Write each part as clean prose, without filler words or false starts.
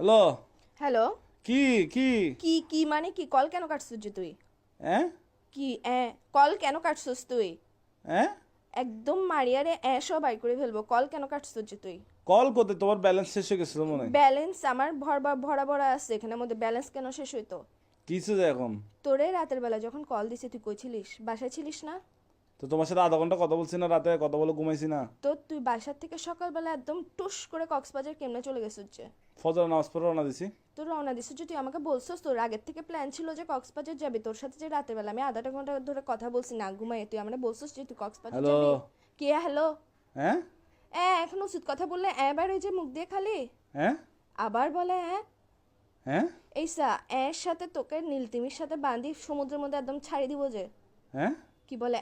Hello. Hello. কি কি কি কি মানে কি? কল কেন কাটছিস যে তুই? হ্যাঁ কি কল কেন কাটছিস তুই? হ্যাঁ একদম মারিয়ারে সব বাই করে ফেলবো। কল কেন কাটছিস যে তুই? কল করতে তোমার ব্যালেন্স শেষ হয়ে গেছিল মনে হয়। ব্যালেন্স আমার ভরা ভরা আছে, এখানের মধ্যে ব্যালেন্স কেন শেষ হইতো? কিসে যায় এখন? তোরে রাতের বেলা যখন কল দিছি তুই কই ছিলিস? বাসায় ছিলিস না? তো তোমার সাথে আধা ঘন্টা কথা বলছি না, রাতে কথা বলে ঘুমাইছি না। তো তুই বাসার থেকে সকালবেলা একদম টুস করে কক্সবাজার কেমনে চলে গেছিস যে? ফজর নামাজ পড়ে রওনা দিছি। তোর রওনা দিছিস যে, তুই আমাকে বলছিস তোর আগের থেকে প্ল্যান ছিল যে কক্সবাজার যাবি। তোর সাথে যে রাতের বেলা আমি আধাটা ঘন্টা ধরে কথা বলছি না ঘুমাই, তুই আমরা বলছিস যে তুই কক্সবাজার হ্যালো। যাবি। কে হ্যালো? হ্যাঁ এখন উচিত কথা বললে বার ওই যে মুখ দিয়ে খালি হ্যাঁ আবার বলে হ্যাঁ এইসা এর সাথে তোকে নীলতিমির সাথে বাঁধি সমুদ্রের মধ্যে একদম ছাড়ি দিব যে। হ্যাঁ কি বলে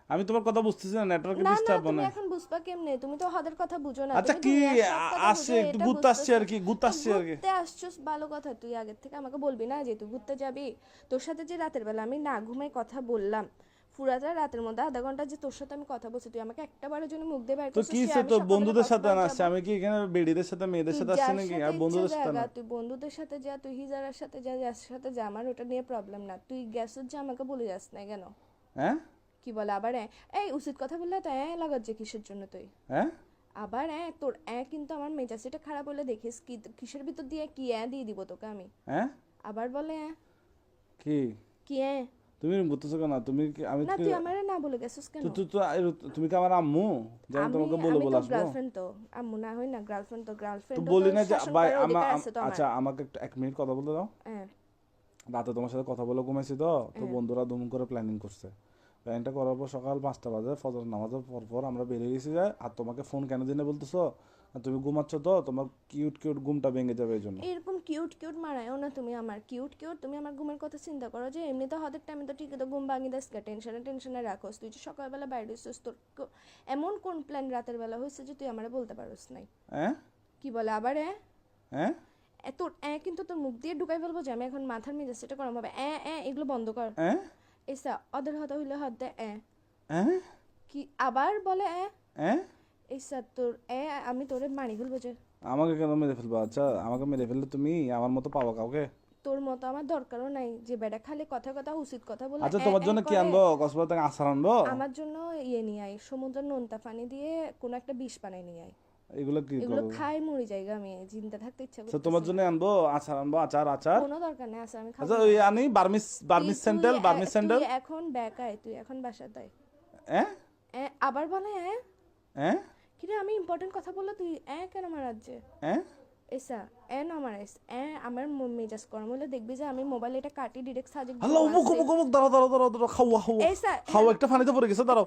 আমি তোমার কথা বুঝতেছি না, নেটওয়ার্ক না না ডিস্টার্ব তুমি মানে। এখন বুঝবা কেমনে? তুমি তো হাদের কথা বুঝো না। আচ্ছা তুমি কি দুনিয়ার সব কথা আসছে, বুঝো, একটু এটা ঘুরতে আসছে বুঝতেছ আর না। কি, ঘুরতে তো আসছে আর কি। ঘুরতে আসছস ভালো কথা, তুই আগের থেকে আমাকে বলবি না যে তুই ঘুরতে যাবি? তোর সাথে যে রাতের বেলা আমি না ঘুমাই কথা বললাম, পুরাটা রাতের মধ্যে আধা ঘন্টা যে তোর সাথে আমি কথা বলছি, তুই আমাকে একটা বারের জন্য মুখ দিয়ে বাইর তো করছিস কি যে সে আমি তো সকালে বন্ধুদের সাথে কক্সবাজার না আসছে, যাবো? আমি কি এখানে বেডিদের সাথে মেয়েদের তুই সাথে আসছি যার নাকি? সাথে আর ইচ্ছা বন্ধুদের সাথে জায়গা, না। তুই বন্ধুদের সাথে যা, তুই হিজারার সাথে যা, যার সাথে যা, আমার ওটা নিয়ে প্রবলেম না। তুই গ্যাসের যে আমাকে বলে যাস না কেন? হ্যাঁ কি বলে আবার এই উচিত কথা বললে তো লাগাত যে কিসের জন্য তুই? হ্যাঁ আবার তোর কিন্তু আমার মেজাজটা খারাপ হলে দেখিস কি কিসের ভিতর দিয়ে কি দিয়ে দিব তোকে আমি। হ্যাঁ আবার বলে কি কি তুমি বুঝতেছো কেন? তুমি কি আমি না কি তুই আমারে না বলে গেছিস কেন? তো তো তো তুমি কি আমার আম্মু যে আমি আমি তোমাকে বলে আমি বলে তো আসবো? গার্লফ্রেন্ড, তো আম্মু না হই না গার্লফ্রেন্ড, তো তো গার্লফ্রেন্ড বলি তো না যে শাসন ভাই করার অধিকার আছে তো আমার। আচ্ছা আমাকে একটু 1 মিনিট কথা বলতে দাও। হ্যাঁ রাতে তোমার সাথে কথা বলে ঘুমাইছি তো তো হ্যাঁ। বন্ধুরা দুম করে প্ল্যানিং করছে। প্ল্যানিংটা করার পর সকাল 5টা বাজে ফজর নামাজের পর পর আমরা বেরিয়ে গেছি যায়। আর তোমাকে ফোন কেন দিনে বলতেছো? আর তুমি ঘুমাচ্ছ তো, তোমার কিউট কিউট ঘুমটা ভেঙে যাবে এই জন্য। এরকম কিউট কিউট মারায়ও না তুমি আমার। কিউট কিউট তুমি আমার ঘুমের কথা চিন্তা করো যে এমনি তো হাতের টাইমে তো ঠিকই তো ঘুম ভাঙি দাস, টেনশনে টেনশনে রাখোস। তুই যে সকালবেলা বাইরে হইছিস, তোর এমন কোন প্ল্যান রাতের বেলা হয়েছে যে তুই আমারে বলতে পারোস নাই? হ্যাঁ কি বলে আবার হ্যাঁ তোর কিন্তু তোর মুখ দিয়ে ঢুকাই ফেলবো যে আমি এখন মাথার মেজাজ সেটা গরম হবে। এগুলো বন্ধ কর। হ্যাঁ এসা অদের হতা হইলে হাত দে হ্যাঁ কি আবার বলে হ্যাঁ এসা তোর আমি তোরে মারি ফেলবো যে। আমাকে কেন মেরে ফেলবো? আচ্ছা আমাকে মেরে ফেললে তুমি আমার মতো পাবো কাউকে? তোর মতো আমার দরকারও নাই যে বেটা খালি কথা কথা উচিত কথা বলে আচ্ছা তোমার জন্য কি করে। আনবো? কক্সবাজার থেকে আচার আনবো? আমার জন্য নিয়ে আয়, সমুদ্রের নোনতা পানি দিয়ে কোনো একটা বিষ বানাই নিয়ে আয়। এগুলো কি এগুলো করবো? খাই মরি জায়গা, আমি জিন্দা থাকতে ইচ্ছা আচ্ছা তোমার করতেছে জন্য না। আনবো আচার, আনবো আচার আচার। কোনো দরকার নেই, আছে আমি খাবো আচ্ছা না। ওই আনি Burmese Burmese sandal, Burmese sandal. তুই এখন বেকায়, তুই এখন বাসাতে আয়। হ্যাঁ আবার বলে হ্যাঁ কিরে আমি ইম্পর্টেন্ট কথা বললে তুই কেন মারার যে? হ্যাঁ এসা না মারাইস আমার মেজাজ গরম হলে দেখবি যে আমি মোবাইল এটা কাটি ডিরেক্ট সাজেক হ্যালো, মুখ মুখ মুখ, দাঁড়াও দাঁড়াও দাঁড়াও দাঁড়াও, খাওয়া খাওয়া এসা খাওয়া, একটা পানিতে পড়ে গেছে, দাঁড়াও।